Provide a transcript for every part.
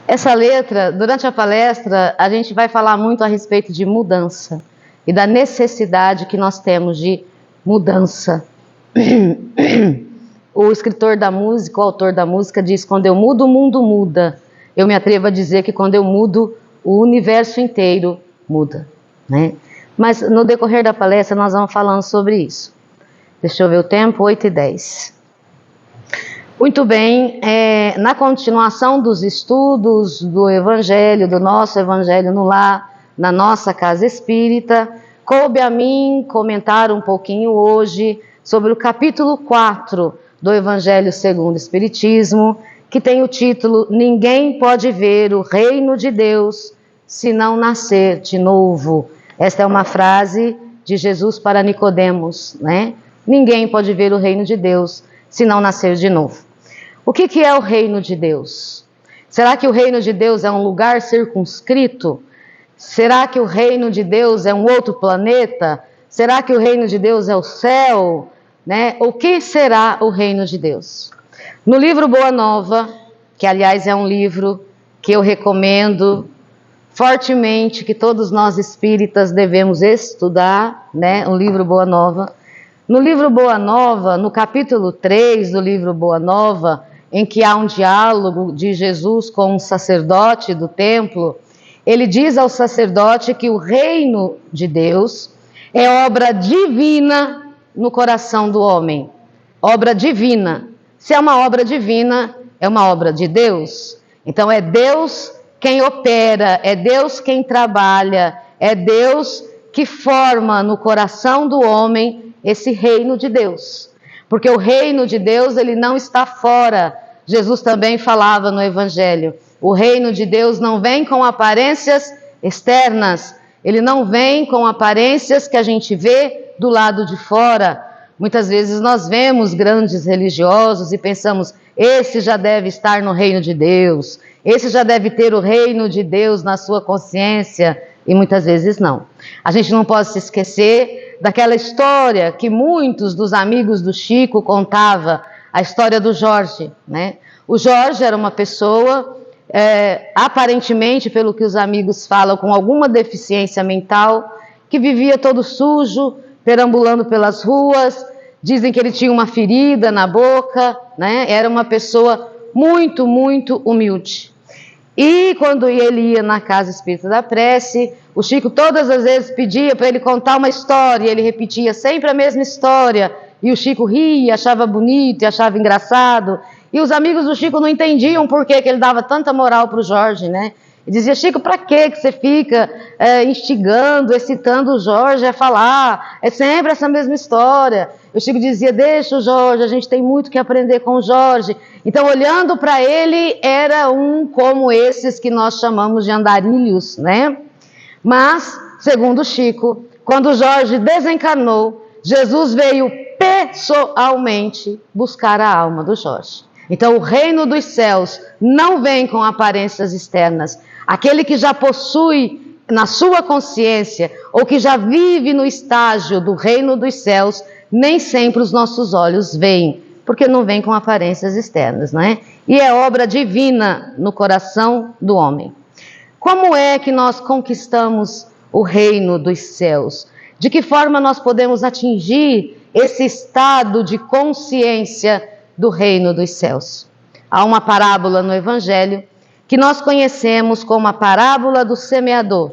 Essa letra, durante a palestra, a gente vai falar muito a respeito de mudança e da necessidade que nós temos de mudança. O escritor da música, o autor da música diz: quando eu mudo, o mundo muda. Eu me atrevo a dizer que quando eu mudo, o universo inteiro muda, né? Mas no decorrer da palestra nós vamos falando sobre isso. Deixa eu ver o tempo, 8h10. Muito bem, na continuação dos estudos do Evangelho, do nosso Evangelho no Lar, na nossa casa espírita, coube a mim comentar um pouquinho hoje sobre o capítulo 4 do Evangelho segundo o Espiritismo, que tem o título Ninguém pode ver o reino de Deus se não nascer de novo. Esta é uma frase de Jesus para Nicodemos, né? Ninguém pode ver o reino de Deus se não nascer de novo. O que é o reino de Deus? Será que o reino de Deus é um lugar circunscrito? Será que o reino de Deus é um outro planeta? Será que o reino de Deus é o céu? Né? O que será o reino de Deus? No livro Boa Nova, que aliás é um livro que eu recomendo fortemente que todos nós espíritas devemos estudar, né? O livro Boa Nova. No livro Boa Nova, no capítulo 3 do livro Boa Nova, em que há um diálogo de Jesus com um sacerdote do templo, ele diz ao sacerdote que o reino de Deus é obra divina no coração do homem. Obra divina. Se é uma obra divina, é uma obra de Deus. Então é Deus quem opera, é Deus quem trabalha, é Deus que forma no coração do homem esse reino de Deus. Porque o reino de Deus, ele não está fora. Jesus também falava no Evangelho. O reino de Deus não vem com aparências externas. Ele não vem com aparências que a gente vê do lado de fora. Muitas vezes nós vemos grandes religiosos e pensamos, esse já deve estar no reino de Deus. Esse já deve ter o reino de Deus na sua consciência. E muitas vezes não. A gente não pode se esquecer daquela história que muitos dos amigos do Chico contavam, a história do Jorge, né? O Jorge era uma pessoa, aparentemente, pelo que os amigos falam, com alguma deficiência mental, que vivia todo sujo, perambulando pelas ruas. Dizem que ele tinha uma ferida na boca, né? Era uma pessoa muito, muito humilde. E quando ele ia na casa espírita da prece, o Chico todas as vezes pedia para ele contar uma história, ele repetia sempre a mesma história, e o Chico ria, achava bonito e achava engraçado, e os amigos do Chico não entendiam por que ele dava tanta moral para o Jorge, né? E dizia, Chico, para que você fica instigando, excitando o Jorge a falar? É sempre essa mesma história. O Chico dizia, deixa o Jorge, a gente tem muito que aprender com o Jorge. Então, olhando para ele, era um como esses que nós chamamos de andarilhos, né? Mas, segundo o Chico, quando o Jorge desencarnou, Jesus veio pessoalmente buscar a alma do Jorge. Então, o reino dos céus não vem com aparências externas. Aquele que já possui na sua consciência, ou que já vive no estágio do reino dos céus, nem sempre os nossos olhos veem, porque não vem com aparências externas, não é? E é obra divina no coração do homem. Como é que nós conquistamos o reino dos céus? De que forma nós podemos atingir esse estado de consciência do reino dos céus? Há uma parábola no Evangelho que nós conhecemos como a parábola do semeador.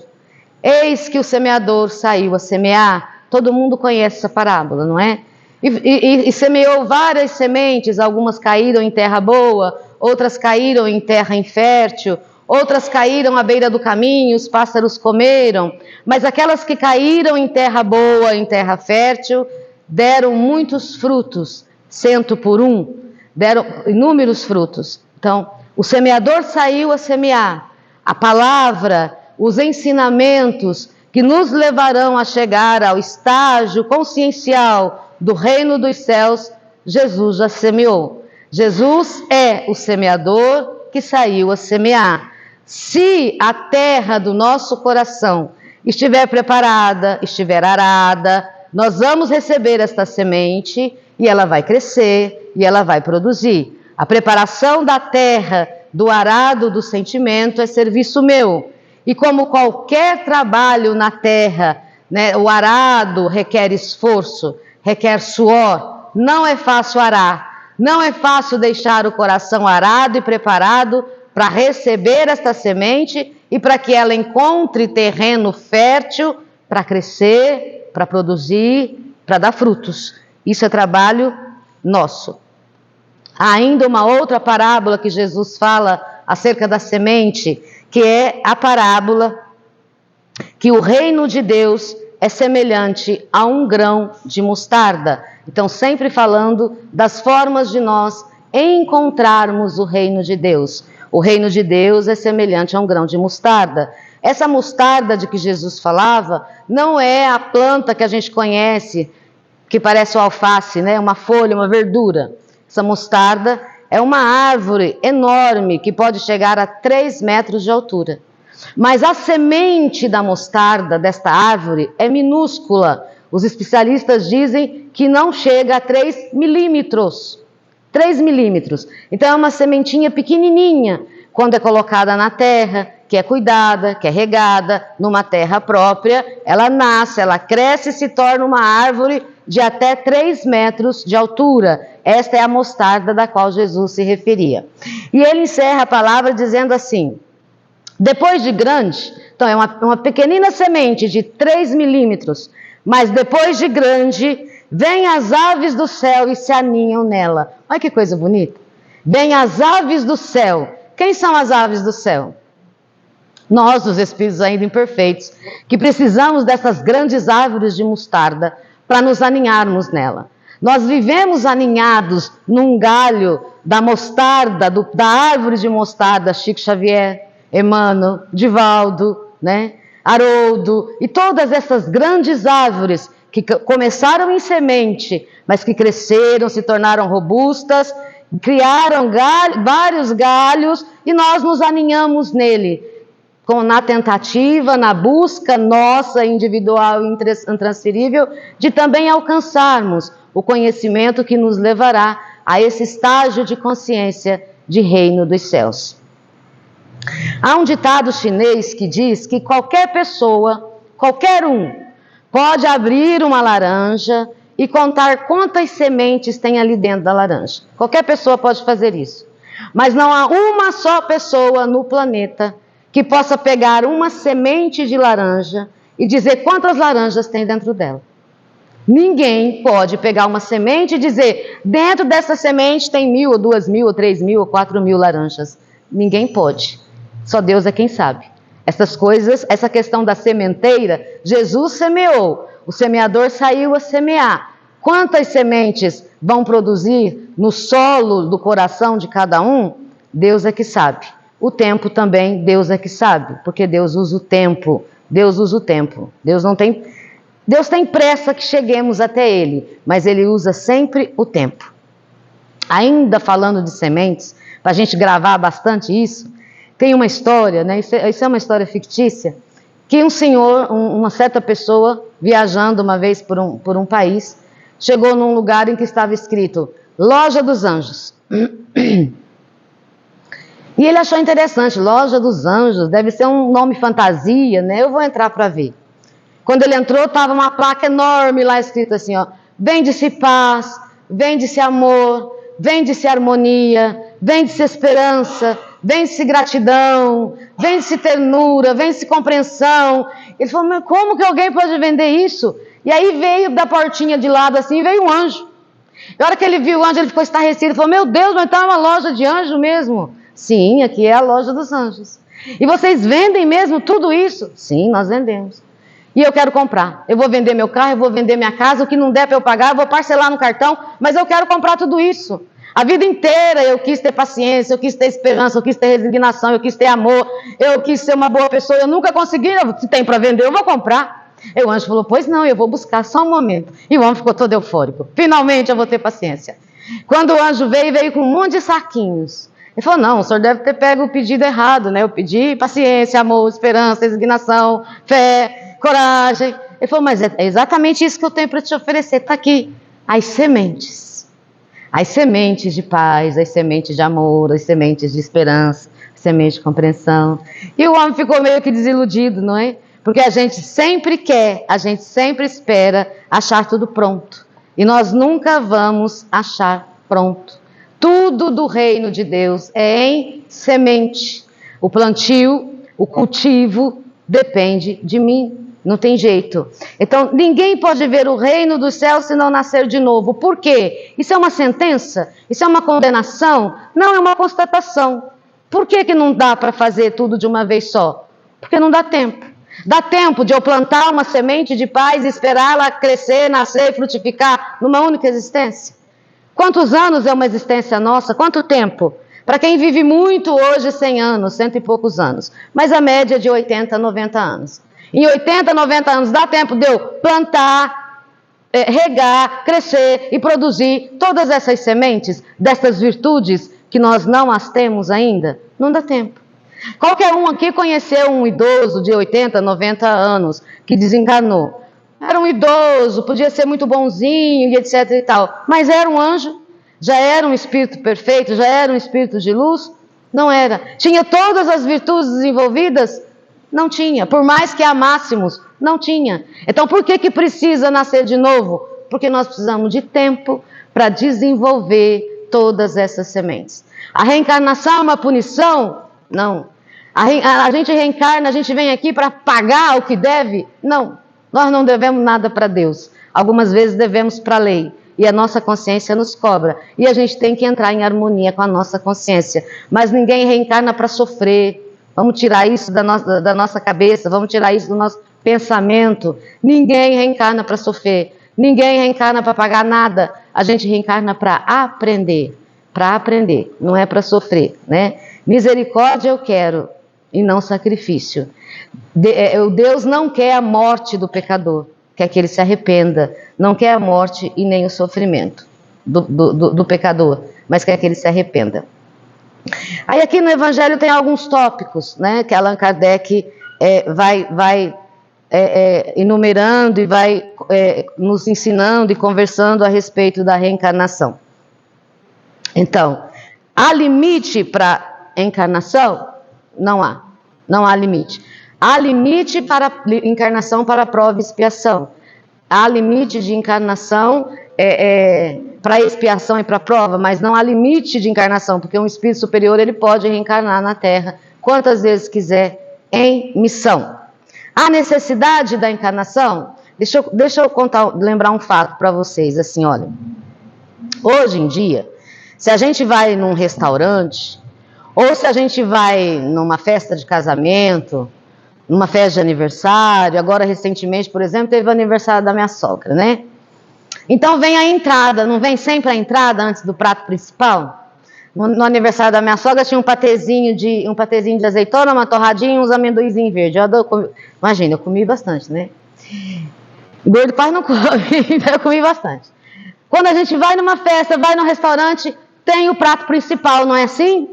Eis que o semeador saiu a semear. Todo mundo conhece essa parábola, não é? E semeou várias sementes, algumas caíram em terra boa, outras caíram em terra infértil, outras caíram à beira do caminho, os pássaros comeram, mas aquelas que caíram em terra boa, em terra fértil, deram muitos frutos, 100 por 1, deram inúmeros frutos. Então, o semeador saiu a semear. A palavra, os ensinamentos que nos levarão a chegar ao estágio consciencial do reino dos céus, Jesus já semeou. Jesus é o semeador que saiu a semear. Se a terra do nosso coração estiver preparada, estiver arada, nós vamos receber esta semente e ela vai crescer e ela vai produzir. A preparação da terra do arado do sentimento é serviço meu. E como qualquer trabalho na terra, né, o arado requer esforço, requer suor, não é fácil arar, não é fácil deixar o coração arado e preparado para receber esta semente e para que ela encontre terreno fértil para crescer, para produzir, para dar frutos. Isso é trabalho nosso. Há ainda uma outra parábola que Jesus fala acerca da semente, que é a parábola que o reino de Deus é semelhante a um grão de mostarda. Então, sempre falando das formas de nós encontrarmos o reino de Deus. O reino de Deus é semelhante a um grão de mostarda. Essa mostarda de que Jesus falava não é a planta que a gente conhece, que parece o alface, né? Uma folha, uma verdura. Essa mostarda é uma árvore enorme que pode chegar a 3 metros de altura. Mas a semente da mostarda, desta árvore, é minúscula. Os especialistas dizem que não chega a 3 milímetros. 3 milímetros. Então é uma sementinha pequenininha. Quando é colocada na terra, que é cuidada, que é regada, numa terra própria, ela nasce, ela cresce e se torna uma árvore de até 3 metros de altura. Esta é a mostarda da qual Jesus se referia. E ele encerra a palavra dizendo assim: depois de grande, então é uma pequenina semente de 3 milímetros, mas depois de grande, vêm as aves do céu e se aninham nela. Olha que coisa bonita. Vêm as aves do céu. Quem são as aves do céu? Nós, os espíritos ainda imperfeitos, que precisamos dessas grandes árvores de mostarda para nos aninharmos nela. Nós vivemos aninhados num galho da mostarda, da árvore de mostarda, Chico Xavier, Emmanuel, Divaldo, né? Haroldo, e todas essas grandes árvores que começaram em semente, mas que cresceram, se tornaram robustas, criaram vários galhos e nós nos aninhamos nele, na tentativa, na busca nossa individual e intransferível de também alcançarmos o conhecimento que nos levará a esse estágio de consciência de reino dos céus. Há um ditado chinês que diz que qualquer pessoa, qualquer um, pode abrir uma laranja e contar quantas sementes tem ali dentro da laranja. Qualquer pessoa pode fazer isso. Mas não há uma só pessoa no planeta que possa pegar uma semente de laranja e dizer quantas laranjas tem dentro dela. Ninguém pode pegar uma semente e dizer, dentro dessa semente tem 1.000, ou 2.000, ou 3.000, ou 4.000 laranjas. Ninguém pode. Só Deus é quem sabe. Essas coisas, essa questão da sementeira, Jesus semeou. O semeador saiu a semear. Quantas sementes vão produzir no solo do coração de cada um? Deus é que sabe. O tempo também, Deus é que sabe, porque Deus usa o tempo. Deus usa o tempo. Deus tem pressa que cheguemos até Ele, mas Ele usa sempre o tempo. Ainda falando de sementes, para a gente gravar bastante isso, tem uma história, né? Isso é uma história fictícia, que um senhor, uma certa pessoa, viajando uma vez por um país, chegou num lugar em que estava escrito Loja dos Anjos. E ele achou interessante, Loja dos Anjos, deve ser um nome fantasia, né? Eu vou entrar para ver. Quando ele entrou, estava uma placa enorme lá escrito assim, ó, vende-se paz, vende-se amor, vende-se harmonia, vende-se esperança, vende-se gratidão, vende-se ternura, vende-se compreensão. Ele falou, mas como que alguém pode vender isso? E aí veio da portinha de lado assim, veio um anjo. E a hora que ele viu o anjo, ele ficou estarrecido, ele falou, meu Deus, mas está uma loja de anjo mesmo. Sim, aqui é a loja dos anjos. E vocês vendem mesmo tudo isso? Sim, nós vendemos. E eu quero comprar. Eu vou vender meu carro, eu vou vender minha casa, o que não der para eu pagar, eu vou parcelar no cartão, mas eu quero comprar tudo isso. A vida inteira eu quis ter paciência, eu quis ter esperança, eu quis ter resignação, eu quis ter amor, eu quis ser uma boa pessoa, eu nunca consegui, se tem para vender, eu vou comprar. E o anjo falou, pois não, eu vou buscar só um momento. E o homem ficou todo eufórico. Finalmente eu vou ter paciência. Quando o anjo veio com um monte de saquinhos. Ele falou, não, o senhor deve ter pego o pedido errado, né? Eu pedi paciência, amor, esperança, resignação, fé, coragem. Ele falou, mas é exatamente isso que eu tenho para te oferecer, está aqui, as sementes. as sementes de paz, as sementes de amor, as sementes de esperança, as sementes de compreensão. E o homem ficou meio que desiludido, não é? Porque a gente sempre quer, a gente sempre espera achar tudo pronto. E nós nunca vamos achar pronto. Tudo do reino de Deus é em semente. O plantio, o cultivo depende de mim. Não tem jeito. Então, ninguém pode ver o reino dos céus se não nascer de novo. Por quê? Isso é uma sentença? Isso é uma condenação? Não, é uma constatação. Por que não dá para fazer tudo de uma vez só? Porque não dá tempo. Dá tempo de eu plantar uma semente de paz e esperá-la crescer, nascer e frutificar numa única existência? Quantos anos é uma existência nossa? Quanto tempo? Para quem vive muito hoje, 100 anos, 100 e poucos anos. Mas a média é de 80, 90 anos. Em 80, 90 anos dá tempo de eu plantar, regar, crescer e produzir todas essas sementes, dessas virtudes que nós não as temos ainda? Não dá tempo. Qualquer um aqui conheceu um idoso de 80, 90 anos que desencarnou. Era um idoso, podia ser muito bonzinho e etc e tal, mas era um anjo, já era um espírito perfeito, já era um espírito de luz? Não era. Tinha todas as virtudes desenvolvidas? Não tinha. Por mais que amássemos, não tinha. Então por que precisa nascer de novo? Porque nós precisamos de tempo para desenvolver todas essas sementes. A reencarnação é uma punição? Não. A gente reencarna, a gente vem aqui para pagar o que deve? Não. Nós não devemos nada para Deus. Algumas vezes devemos para a lei. E a nossa consciência nos cobra. E a gente tem que entrar em harmonia com a nossa consciência. Mas ninguém reencarna para sofrer. Vamos tirar isso da nossa cabeça. Vamos tirar isso do nosso pensamento. Ninguém reencarna para sofrer. Ninguém reencarna para pagar nada. A gente reencarna para aprender. Para aprender. Não é para sofrer, né? Misericórdia eu quero. E não sacrifício. Deus não quer a morte do pecador, quer que ele se arrependa, não quer a morte e nem o sofrimento do pecador, mas quer que ele se arrependa. Aí aqui no Evangelho tem alguns tópicos, né, que Allan Kardec vai enumerando e vai nos ensinando e conversando a respeito da reencarnação. Então, há limite para a encarnação? Não há limite. Há limite para encarnação para prova e expiação. Há limite de encarnação para expiação e para prova, mas não há limite de encarnação, porque um espírito superior ele pode reencarnar na Terra quantas vezes quiser em missão. Há necessidade da encarnação? Deixa eu lembrar um fato para vocês, assim, olha. Hoje em dia, se a gente vai num restaurante, ou se a gente vai numa festa de casamento, numa festa de aniversário, agora recentemente, por exemplo, teve o aniversário da minha sogra, né? Então vem a entrada, não vem sempre a entrada antes do prato principal? No aniversário da minha sogra tinha um patezinho de azeitona, uma torradinha e uns amendoinzinhos verdes. Imagina, eu comi bastante, né? Gordo quase não come, então eu comi bastante. Quando a gente vai numa festa, vai num restaurante, tem o prato principal, não é assim?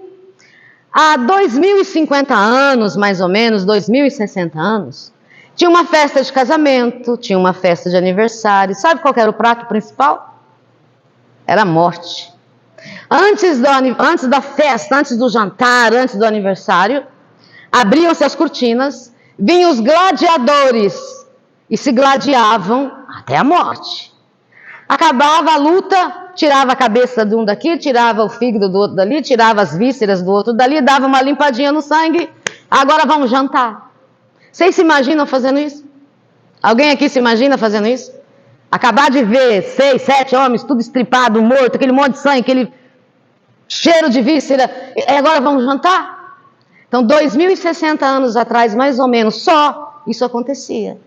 Há 2050 anos, mais ou menos, 2060 anos, tinha uma festa de casamento, tinha uma festa de aniversário. Sabe qual era o prato principal? Era a morte. Antes da festa, antes do jantar, antes do aniversário, abriam-se as cortinas, vinham os gladiadores e se gladiavam até a morte. Acabava a luta, tirava a cabeça de um daqui, tirava o fígado do outro dali, tirava as vísceras do outro dali, dava uma limpadinha no sangue. Agora vamos jantar. Vocês se imaginam fazendo isso? Alguém aqui se imagina fazendo isso? Acabar de ver 6, 7 homens, tudo estripado, morto, aquele monte de sangue, aquele cheiro de víscera, e agora vamos jantar? Então, 2060 anos atrás, mais ou menos, só isso acontecia.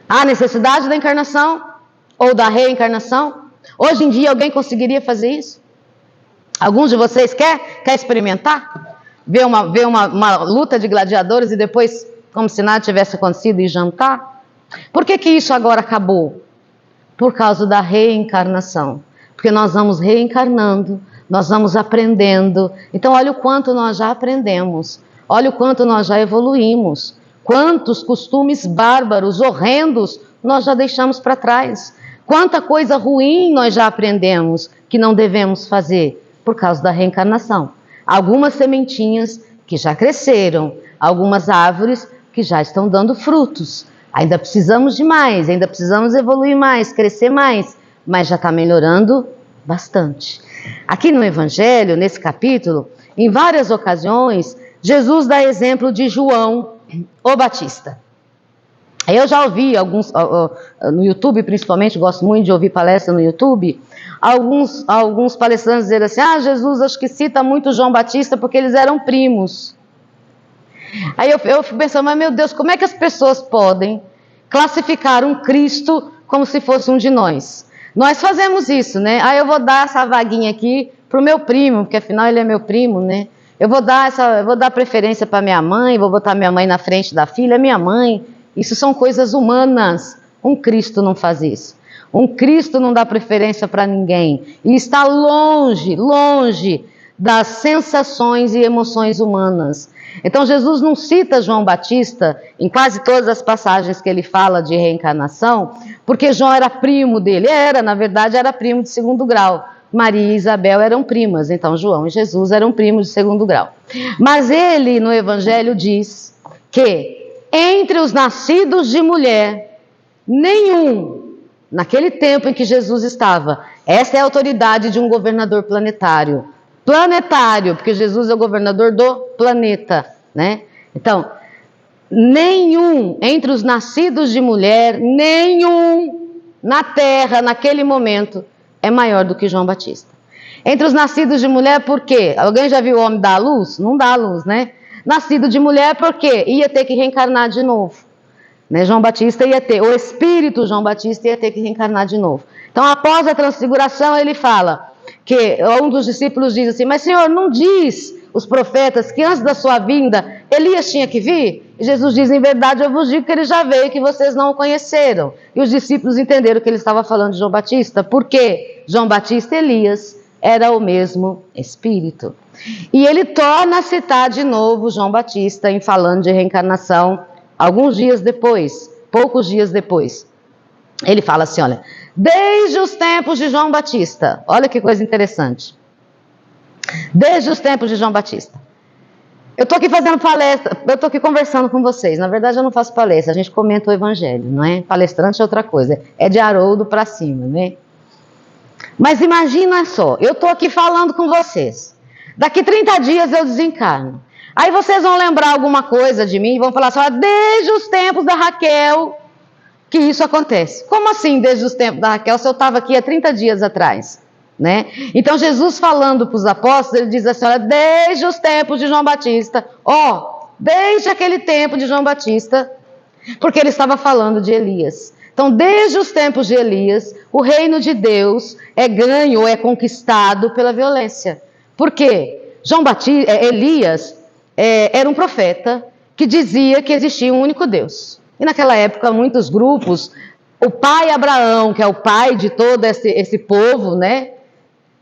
Há necessidade da encarnação ou da reencarnação? Hoje em dia alguém conseguiria fazer isso? Alguns de vocês quer experimentar? Ver uma luta de gladiadores e depois, como se nada tivesse acontecido, e jantar? Por que isso agora acabou? Por causa da reencarnação. Porque nós vamos reencarnando, nós vamos aprendendo. Então olha o quanto nós já aprendemos, olha o quanto nós já evoluímos. Quantos costumes bárbaros, horrendos, nós já deixamos para trás. Quanta coisa ruim nós já aprendemos, que não devemos fazer? Por causa da reencarnação. Algumas sementinhas que já cresceram, algumas árvores que já estão dando frutos. Ainda precisamos de mais, ainda precisamos evoluir mais, crescer mais, mas já está melhorando bastante. Aqui no Evangelho, nesse capítulo, em várias ocasiões, Jesus dá exemplo de João, o Batista. Eu já ouvi alguns, no YouTube principalmente, gosto muito de ouvir palestra no YouTube, alguns palestrantes dizer assim, Jesus acho que cita muito João Batista porque eles eram primos. Aí eu fico pensando, mas meu Deus, como é que as pessoas podem classificar um Cristo como se fosse um de nós? Nós fazemos isso, né? Eu vou dar essa vaguinha aqui pro meu primo, porque afinal ele é meu primo, né? Eu vou dar preferência para minha mãe, vou botar minha mãe na frente da filha, minha mãe. Isso são coisas humanas. Um Cristo não faz isso. Um Cristo não dá preferência para ninguém. E está longe, longe das sensações e emoções humanas. Então Jesus não cita João Batista em quase todas as passagens que ele fala de reencarnação, porque João era primo dele. Na verdade, era primo de segundo grau. Maria e Isabel eram primas, então João e Jesus eram primos de segundo grau. Mas ele, no Evangelho, diz que entre os nascidos de mulher, nenhum, naquele tempo em que Jesus estava, essa é a autoridade de um governador planetário. Planetário, porque Jesus é o governador do planeta, né? Então, nenhum entre os nascidos de mulher, nenhum na terra, naquele momento, é maior do que João Batista. Entre os nascidos de mulher, por quê? Alguém já viu o homem dar à luz? Não dá à luz, né? Nascido de mulher, por quê? Ia ter que reencarnar de novo. Né? João Batista ia ter, o espírito João Batista ia ter que reencarnar de novo. Então, após a transfiguração, ele fala que um dos discípulos diz assim, mas Senhor, não diz os profetas que antes da sua vinda, Elias tinha que vir? E Jesus diz, em verdade eu vos digo que ele já veio, que vocês não o conheceram. E os discípulos entenderam que ele estava falando de João Batista, porque João Batista e Elias era o mesmo espírito. E ele torna a citar de novo João Batista em falando de reencarnação, alguns dias depois, poucos dias depois. Ele fala assim, olha, desde os tempos de João Batista, olha que coisa interessante. Desde os tempos de João Batista. Eu estou aqui fazendo palestra, eu estou aqui conversando com vocês. Na verdade, eu não faço palestra, a gente comenta o evangelho, não é? Palestrante é outra coisa, é de Haroldo para cima, né? Mas imagina só, eu estou aqui falando com vocês. Daqui 30 dias eu desencarno. Aí vocês vão lembrar alguma coisa de mim e vão falar assim, desde os tempos da Raquel que isso acontece. Como assim desde os tempos da Raquel, se eu estava aqui há 30 dias atrás? Né? Então Jesus falando para os apóstolos, ele diz assim, olha, desde os tempos de João Batista, desde aquele tempo de João Batista, porque ele estava falando de Elias. Então, desde os tempos de Elias, o reino de Deus é ganho ou é conquistado pela violência. Por quê? Elias era um profeta que dizia que existia um único Deus. E naquela época, muitos grupos, o pai Abraão, que é o pai de todo esse povo, né?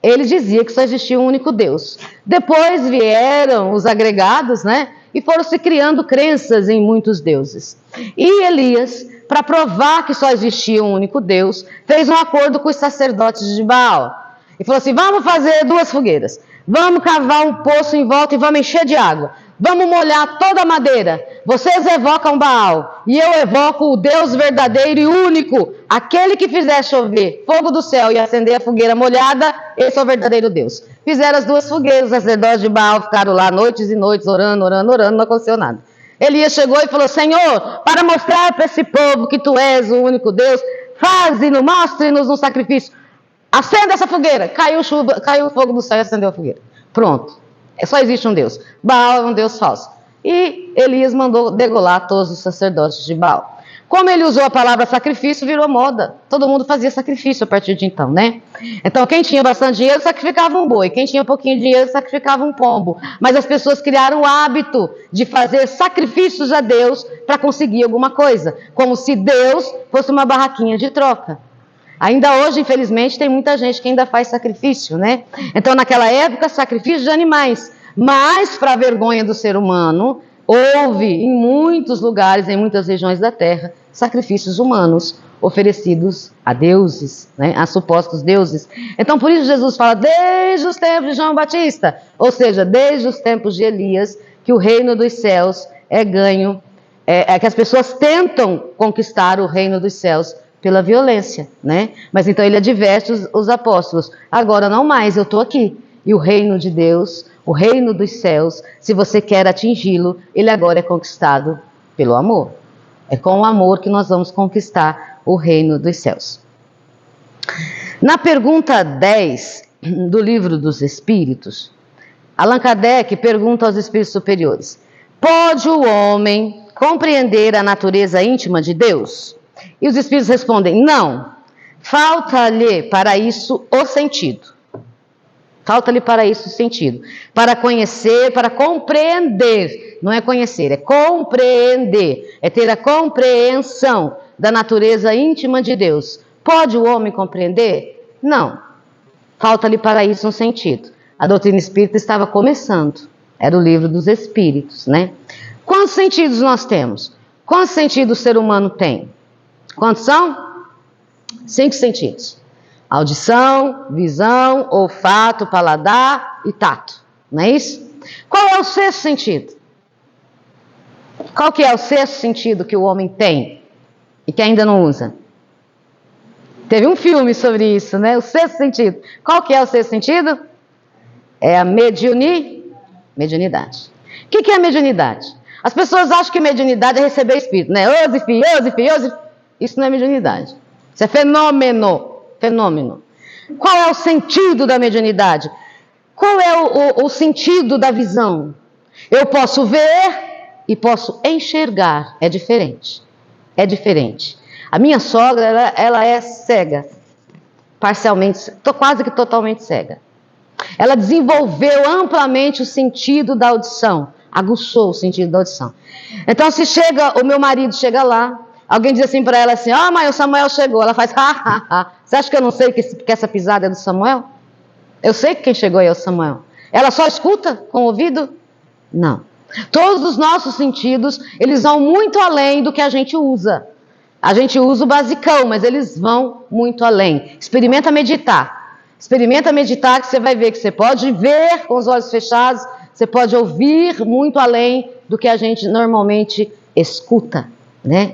Ele dizia que só existia um único Deus. Depois vieram os agregados, né? E foram se criando crenças em muitos deuses. E Elias, para provar que só existia um único Deus, fez um acordo com os sacerdotes de Baal. E falou assim, vamos fazer 2 fogueiras. Vamos cavar um poço em volta e vamos encher de água. Vamos molhar toda a madeira. Vocês evocam Baal e eu evoco o Deus verdadeiro e único. Aquele que fizer chover fogo do céu e acender a fogueira molhada, esse é o verdadeiro Deus. Fizeram as 2 fogueiras, os sacerdotes de Baal ficaram lá noites e noites orando, não aconteceu nada. Elias chegou e falou, Senhor, para mostrar para esse povo que tu és o único Deus, faze-nos, mostre-nos um sacrifício. Acenda essa fogueira. Caiu o fogo do céu e acendeu a fogueira. Pronto. Só existe um Deus. Baal é um Deus falso. E Elias mandou degolar todos os sacerdotes de Baal. Como ele usou a palavra sacrifício, virou moda. Todo mundo fazia sacrifício a partir de então, né? Então, quem tinha bastante dinheiro, sacrificava um boi. Quem tinha pouquinho de dinheiro, sacrificava um pombo. Mas as pessoas criaram o hábito de fazer sacrifícios a Deus para conseguir alguma coisa. Como se Deus fosse uma barraquinha de troca. Ainda hoje, infelizmente, tem muita gente que ainda faz sacrifício, né? Então, naquela época, sacrifício de animais. Mas, para a vergonha do ser humano, houve em muitos lugares, em muitas regiões da terra, sacrifícios humanos. oferecidos a deuses, né, a supostos deuses. Então, por isso Jesus fala, desde os tempos de João Batista, ou seja, desde os tempos de Elias, que o reino dos céus é ganho, que as pessoas tentam conquistar o reino dos céus pela violência, né? Mas então ele adverte os apóstolos, agora não mais, eu estou aqui, e o reino de Deus, o reino dos céus, se você quer atingi-lo, ele agora é conquistado pelo amor. É com o amor que nós vamos conquistar o reino dos céus. Na pergunta 10 do Livro dos Espíritos, Allan Kardec pergunta aos espíritos superiores, pode o homem compreender a natureza íntima de Deus? E os espíritos respondem, não, falta-lhe para isso o sentido. Falta-lhe para isso o sentido. Para conhecer, para compreender. Não é conhecer, é compreender. É ter a compreensão da natureza íntima de Deus. Pode o homem compreender? Não. Falta-lhe para isso um sentido. A doutrina espírita estava começando. Era o Livro dos Espíritos, né? Quantos sentidos nós temos? Quantos sentidos o ser humano tem? Quantos são? 5 sentidos. Audição, visão, olfato, paladar e tato. Não é isso? Qual é o 6º sentido? Qual que é o 6º sentido que o homem tem e que ainda não usa? Teve um filme sobre isso, né? O 6º sentido. Qual que é o 6º sentido? É a mediunidade. O que é a mediunidade? As pessoas acham que mediunidade é receber espírito, né? Ose. Isso não é mediunidade. Isso é fenômeno. Qual é o sentido da mediunidade? Qual é o sentido da visão? Eu posso ver e posso enxergar. É diferente. A minha sogra, ela é cega. Parcialmente, quase que totalmente cega. Ela desenvolveu amplamente o sentido da audição. Aguçou o sentido da audição. Então, se o meu marido chega lá, alguém diz assim para ela assim, mãe, o Samuel chegou. Ela faz, Você acha que eu não sei que essa pisada é do Samuel? Eu sei que quem chegou aí é o Samuel. Ela só escuta com o ouvido? Não. Todos os nossos sentidos, eles vão muito além do que a gente usa. A gente usa o basicão, mas eles vão muito além. Experimenta meditar que você vai ver que você pode ver com os olhos fechados, você pode ouvir muito além do que a gente normalmente escuta, né?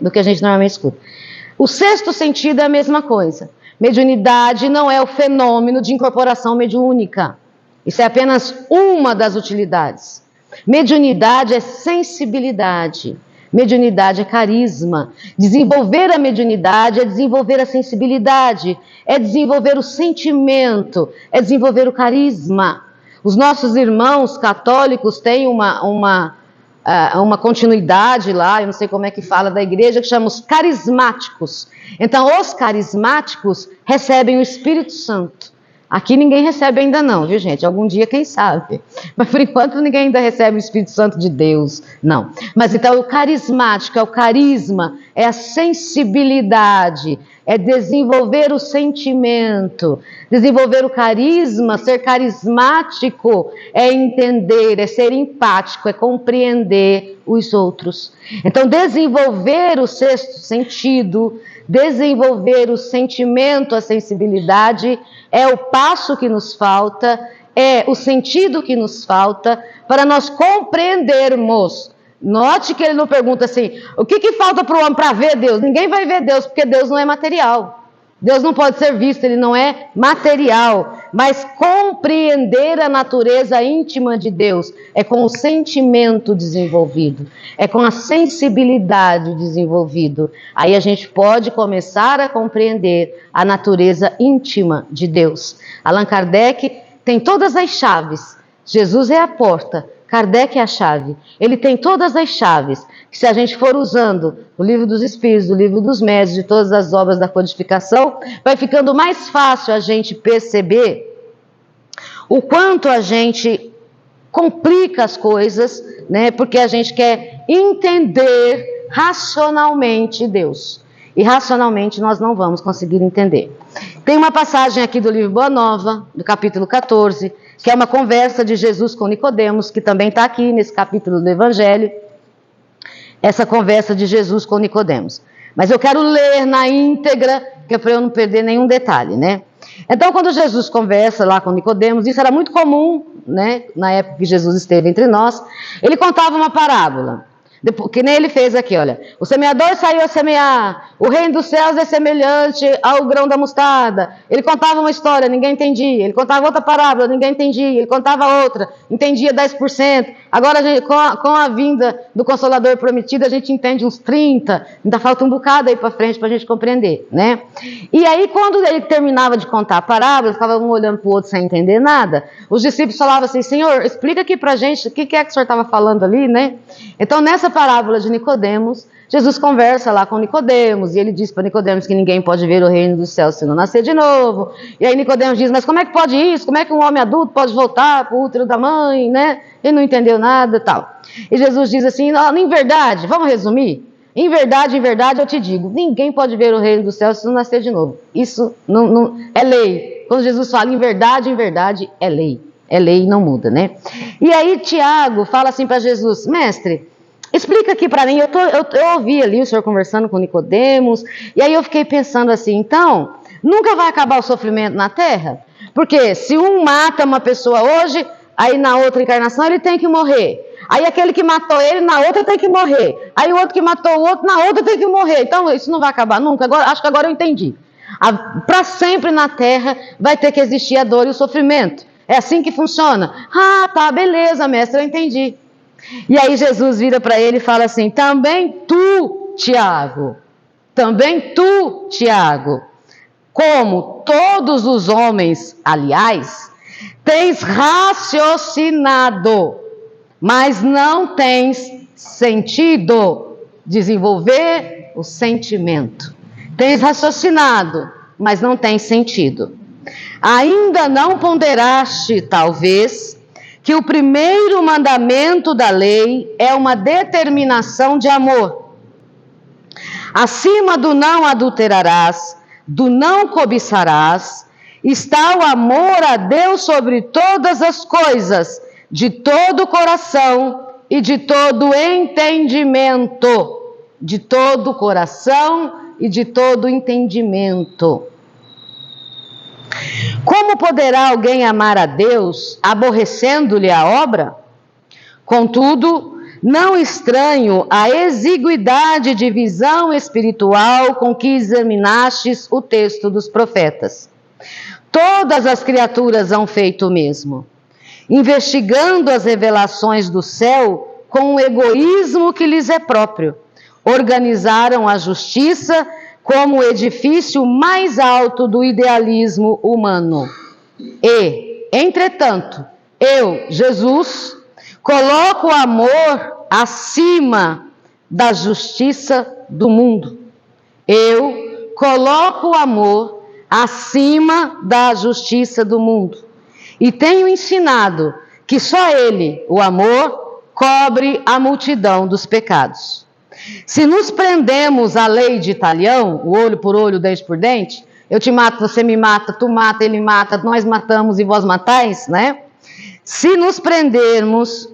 O 6º sentido é a mesma coisa. Mediunidade não é o fenômeno de incorporação mediúnica. Isso é apenas uma das utilidades. Mediunidade é sensibilidade. Mediunidade é carisma. Desenvolver a mediunidade é desenvolver a sensibilidade, é desenvolver o sentimento, é desenvolver o carisma. Os nossos irmãos católicos têm uma continuidade lá, eu não sei como é que fala da igreja, que chama os carismáticos. Então, os carismáticos recebem o Espírito Santo. Aqui ninguém recebe ainda não, viu gente? Algum dia, quem sabe? Mas por enquanto ninguém ainda recebe o Espírito Santo de Deus, não. Mas então o carismático, é o carisma, é a sensibilidade, é desenvolver o sentimento, desenvolver o carisma, ser carismático, é entender, é ser empático, é compreender os outros. Então desenvolver o 6º sentido, desenvolver o sentimento, a sensibilidade, é o passo que nos falta, é o sentido que nos falta para nós compreendermos. Note que ele não pergunta assim, o que falta para o homem para ver Deus? Ninguém vai ver Deus, porque Deus não é material. Deus não pode ser visto, ele não é material. Mas compreender a natureza íntima de Deus é com o sentimento desenvolvido, é com a sensibilidade desenvolvido. Aí a gente pode começar a compreender a natureza íntima de Deus. Allan Kardec tem todas as chaves. Jesus é a porta, Kardec é a chave. Ele tem todas as chaves, que se a gente for usando o Livro dos Espíritos, o Livro dos Médiuns, de todas as obras da codificação, vai ficando mais fácil a gente perceber o quanto a gente complica as coisas, né? Porque a gente quer entender racionalmente Deus. E racionalmente nós não vamos conseguir entender. Tem uma passagem aqui do livro Boa Nova, do capítulo 14, que é uma conversa de Jesus com Nicodemos, que também está aqui nesse capítulo do Evangelho. Essa conversa de Jesus com Nicodemos. Mas eu quero ler na íntegra, que é para eu não perder nenhum detalhe, né? Então, quando Jesus conversa lá com Nicodemos, isso era muito comum, né? Na época que Jesus esteve entre nós, ele contava uma parábola. Que nem ele fez aqui, olha. O semeador saiu a semear. O reino dos céus é semelhante ao grão da mostarda. Ele contava uma história, ninguém entendia. Ele contava outra parábola, ninguém entendia. Ele contava outra, entendia 10%. Agora, com a vinda do Consolador prometido, a gente entende uns 30%. Ainda falta um bocado aí para frente para a gente compreender, né? E aí, quando ele terminava de contar a parábola, ficava um olhando para o outro sem entender nada. Os discípulos falavam assim: Senhor, explica aqui para a gente o que é que o Senhor estava falando ali, né? Então, nessa parábola de Nicodemos, Jesus conversa lá com Nicodemos, e ele diz para Nicodemos que ninguém pode ver o reino dos céus se não nascer de novo. E aí Nicodemos diz: mas como é que pode isso? Como é que um homem adulto pode voltar para o útero da mãe, né? Ele não entendeu nada e tal. E Jesus diz assim: em verdade, vamos resumir? Em verdade eu te digo, ninguém pode ver o reino dos céus se não nascer de novo. Isso não é lei. Quando Jesus fala em verdade, é lei. É lei e não muda, né? E aí Tiago fala assim para Jesus: mestre, explica aqui para mim. Eu ouvi ali o senhor conversando com Nicodemos, e aí eu fiquei pensando assim: então, nunca vai acabar o sofrimento na terra? Porque se um mata uma pessoa hoje, aí na outra encarnação ele tem que morrer. Aí aquele que matou ele, na outra tem que morrer. Aí o outro que matou o outro, na outra tem que morrer. Então isso não vai acabar nunca. Agora, acho que agora eu entendi. Para sempre na terra vai ter que existir a dor e o sofrimento. É assim que funciona. Ah, tá, beleza, mestre, eu entendi. E aí Jesus vira para ele e fala assim: também tu, Tiago, como todos os homens, aliás, tens raciocinado, mas não tens sentido. Desenvolver o sentimento. Tens raciocinado, mas não tens sentido. Ainda não ponderaste, talvez, que o primeiro mandamento da lei é uma determinação de amor. Acima do não adulterarás, do não cobiçarás, está o amor a Deus sobre todas as coisas, de todo o coração e de todo entendimento. De todo o coração e de todo entendimento. Como poderá alguém amar a Deus, aborrecendo-lhe a obra? Contudo, não estranho a exiguidade de visão espiritual com que examinastes o texto dos profetas. Todas as criaturas hão feito o mesmo, investigando as revelações do céu com o egoísmo que lhes é próprio. Organizaram a justiça como o edifício mais alto do idealismo humano. E, entretanto, eu, Jesus, coloco o amor acima da justiça do mundo. Eu coloco o amor acima da justiça do mundo. E tenho ensinado que só ele, o amor, cobre a multidão dos pecados. Se nos prendemos à lei de Talião, o olho por olho, dente por dente, eu te mato, você me mata, tu mata, ele mata, nós matamos e vós matais, né? Se nos prendermos,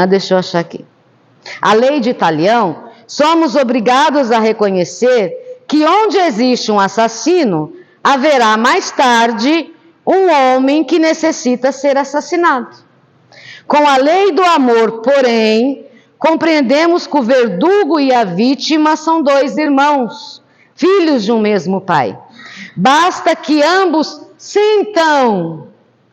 deixa eu achar aqui. A lei de Talião, somos obrigados a reconhecer que onde existe um assassino, haverá mais tarde um homem que necessita ser assassinado. Com a lei do amor, porém, compreendemos que o verdugo e a vítima são dois irmãos, filhos de um mesmo pai. Basta que ambos sintam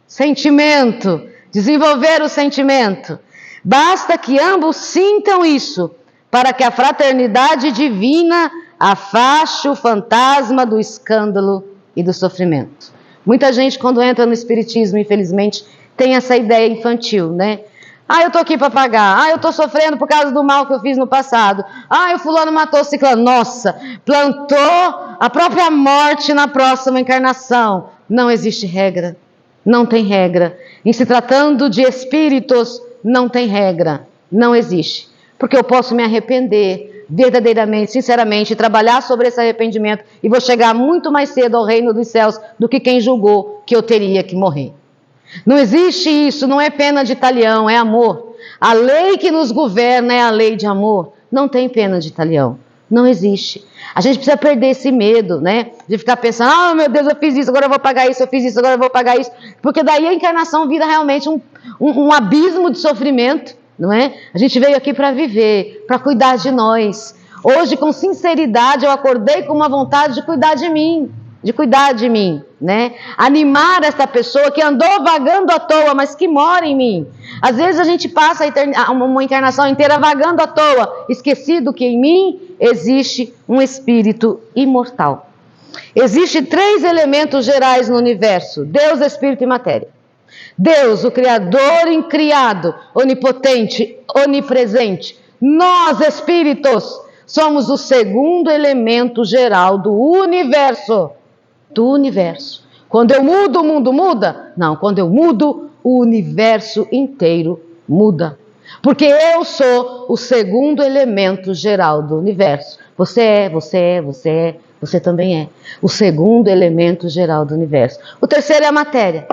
sentimento, desenvolver o sentimento. Basta que ambos sintam isso, para que a fraternidade divina afaste o fantasma do escândalo e do sofrimento. Muita gente, quando entra no espiritismo, infelizmente, tem essa ideia infantil, né? Eu estou aqui para pagar. Eu estou sofrendo por causa do mal que eu fiz no passado. O fulano matou o ciclano. Nossa, plantou a própria morte na próxima encarnação. Não existe regra. Não tem regra. Em se tratando de espíritos, não tem regra. Não existe. Porque eu posso me arrepender verdadeiramente, sinceramente, trabalhar sobre esse arrependimento e vou chegar muito mais cedo ao reino dos céus do que quem julgou que eu teria que morrer. Não existe isso, não é pena de talião, é amor. A lei que nos governa é a lei de amor. Não tem pena de talião. Não existe. A gente precisa perder esse medo, né? De ficar pensando, ah, meu Deus, eu fiz isso, agora eu vou pagar isso, eu fiz isso, agora eu vou pagar isso. Porque daí a encarnação vira realmente um abismo de sofrimento, não é? A gente veio aqui para viver, para cuidar de nós. Hoje, com sinceridade, eu acordei com uma vontade de cuidar de mim, né? Animar essa pessoa que andou vagando à toa, mas que mora em mim. Às vezes a gente passa uma encarnação inteira vagando à toa, esquecido que em mim existe um espírito imortal. Existem 3 elementos gerais no universo: Deus, Espírito e Matéria. Deus, o Criador incriado, onipotente, onipresente. Nós, espíritos, somos o segundo elemento geral do universo. Quando eu mudo, o mundo muda? Não, quando eu mudo, o universo inteiro muda. Porque eu sou o segundo elemento geral do universo. Você também é. O segundo elemento geral do universo. O terceiro é a matéria.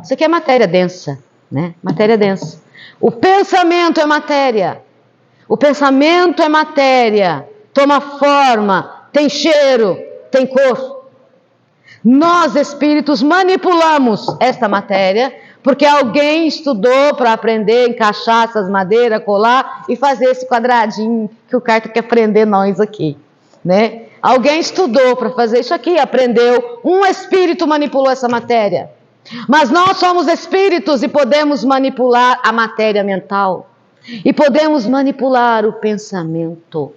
Isso aqui é matéria densa, né? Matéria densa. O pensamento é matéria. O pensamento é matéria. Toma forma, tem cheiro, tem cor. Nós, espíritos, manipulamos esta matéria, porque alguém estudou para aprender a encaixar essas madeiras, colar e fazer esse quadradinho que o Carta quer prender nós aqui, né? Alguém estudou para fazer isso aqui, aprendeu. Um espírito manipulou essa matéria. Mas nós somos espíritos e podemos manipular a matéria mental. E podemos manipular o pensamento.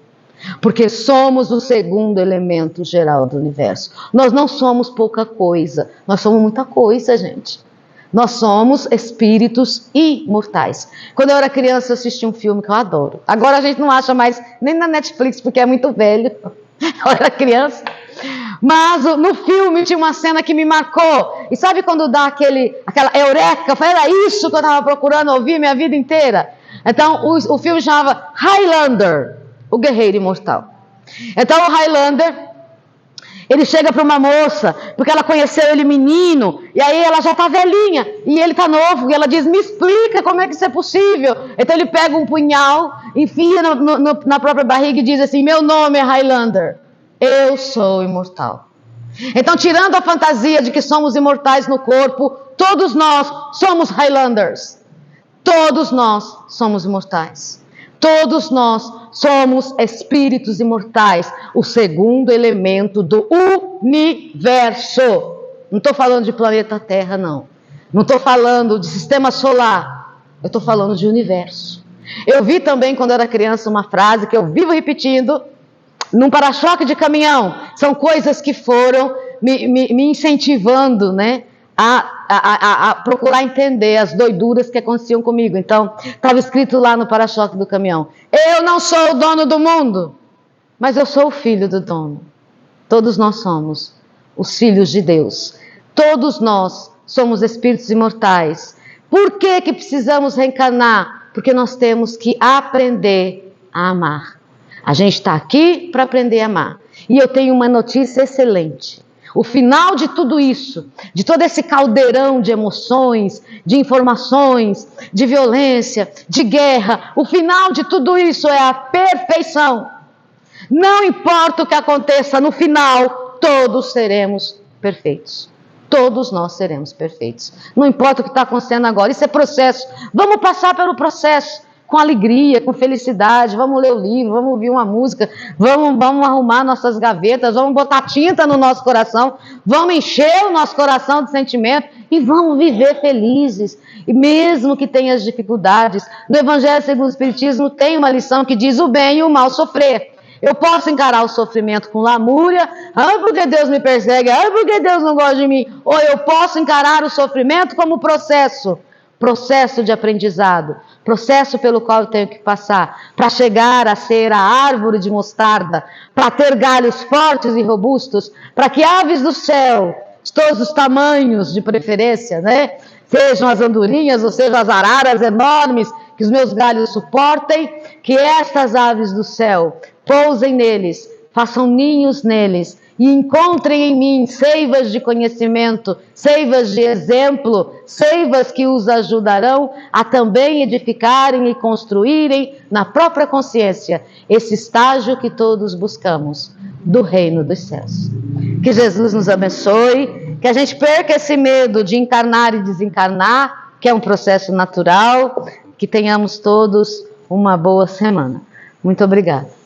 Porque somos o segundo elemento geral do universo. Nós não somos pouca coisa, nós somos muita coisa, gente. Nós somos espíritos imortais. Quando eu era criança, eu assisti um filme que eu adoro. Agora a gente não acha mais nem na Netflix, porque é muito velho. Eu era criança. Mas no filme tinha uma cena que me marcou. E sabe quando dá aquela eureka? Eu falei, era isso que eu estava procurando ouvir minha vida inteira. Então o filme chamava Highlander, o guerreiro imortal. Então o Highlander, ele chega para uma moça, porque ela conheceu ele menino, e aí ela já está velhinha, e ele está novo, e ela diz, me explica como é que isso é possível. Então ele pega um punhal, enfia na própria barriga e diz assim, meu nome é Highlander, eu sou imortal. Então, tirando a fantasia de que somos imortais no corpo, todos nós somos Highlanders. Todos nós somos imortais. Todos nós somos espíritos imortais, o segundo elemento do universo. Não estou falando de planeta Terra, não. Não estou falando de sistema solar. Eu estou falando de universo. Eu vi também, quando eu era criança, uma frase que eu vivo repetindo, num para-choque de caminhão. São coisas que foram me incentivando, né? A procurar entender as doiduras que aconteciam comigo. Então, estava escrito lá no para-choque do caminhão, eu não sou o dono do mundo, mas eu sou o filho do dono. Todos nós somos os filhos de Deus. Todos nós somos espíritos imortais. Por que precisamos reencarnar? Porque nós temos que aprender a amar. A gente está aqui para aprender a amar. E eu tenho uma notícia excelente. O final de tudo isso, de todo esse caldeirão de emoções, de informações, de violência, de guerra, o final de tudo isso é a perfeição. Não importa o que aconteça, no final, todos seremos perfeitos. Todos nós seremos perfeitos. Não importa o que está acontecendo agora, isso é processo. Vamos passar pelo processo. Com alegria, com felicidade, vamos ler o livro, vamos ouvir uma música, vamos arrumar nossas gavetas, vamos botar tinta no nosso coração, vamos encher o nosso coração de sentimento e vamos viver felizes. E mesmo que tenha as dificuldades, no Evangelho segundo o Espiritismo tem uma lição que diz o bem e o mal sofrer. Eu posso encarar o sofrimento com lamúria, porque Deus me persegue, porque Deus não gosta de mim, ou eu posso encarar o sofrimento como processo de aprendizado, processo pelo qual eu tenho que passar para chegar a ser a árvore de mostarda, para ter galhos fortes e robustos, para que aves do céu, de todos os tamanhos de preferência, né? Sejam as andorinhas ou sejam as araras enormes, que os meus galhos suportem, que estas aves do céu pousem neles, façam ninhos neles e encontrem em mim seivas de conhecimento, seivas de exemplo, seivas que os ajudarão a também edificarem e construírem na própria consciência esse estágio que todos buscamos do reino dos céus. Que Jesus nos abençoe, que a gente perca esse medo de encarnar e desencarnar, que é um processo natural, que tenhamos todos uma boa semana. Muito obrigada.